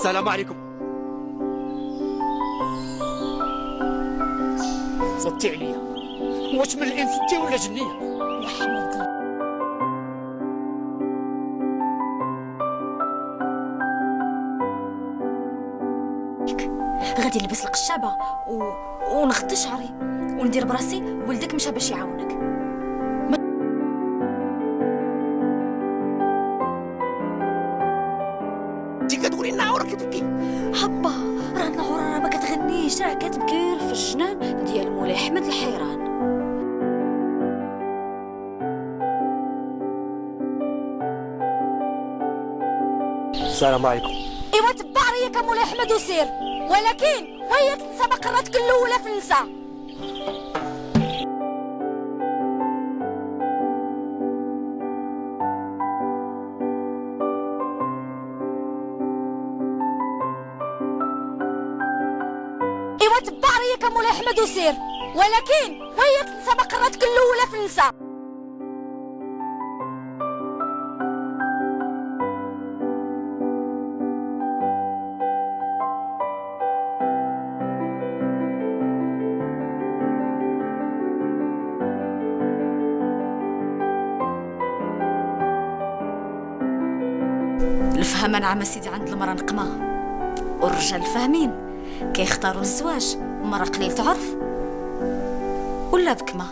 السلام عليكم. صدتي عليا، واش من الانس انت ولا جنيه؟ غادي نلبس القشابه ونغطي شعري وندير براسي ولدك مشى باش يعاونك. انت كتقولي نعور كتبكي؟ حبا راه النعوره راه ما كتغنيش، راه كتبكي في الجنان ديال مولاي احمد الحيران. السلام عليكم. ايوا تبع ريك مولاي احمد وسير، ولكن وهي تنسى مقرتك الاولى في النساء. ايوا تبع ريك مولاي احمد وسير، ولكن وهي تنسى مقرتك الاولى في النساء. الفهمة نعمة سيدي عند المرأة نقمة، والرجال فاهمين كيختاروا الزواج مرة قليلة عرف ولا بكمة.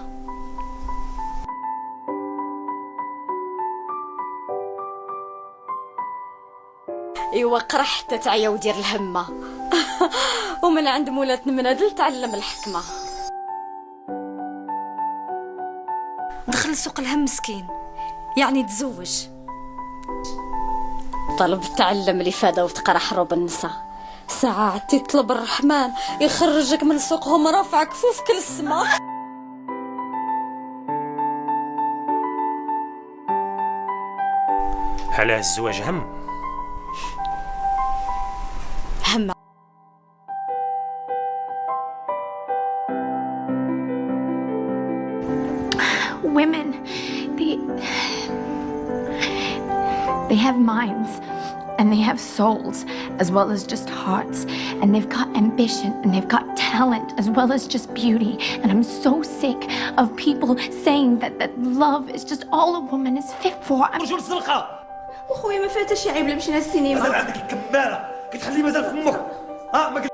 ايوا قرا حتى تعيا ودير الهمة ومن عند مولات منادل تعلم الحكمة. دخل سوق الهم مسكين، يعني تزوج. طلب تعلم الإفادة وتقرا حروب النساء، ساعات تطلب الرحمن يخرجك من سوقهم رافع كفوفك للسما. علاه الزواج هم Women, they have minds and they have souls as well as just hearts, and they've got ambition and they've got talent as well as just beauty. And I'm so sick of people saying that love is just all a woman is fit for. رجل الزنقه وخويا ما فاتش عيب مشينا السينما. مازال عندك الكماله كتخلي مازال فمك. ما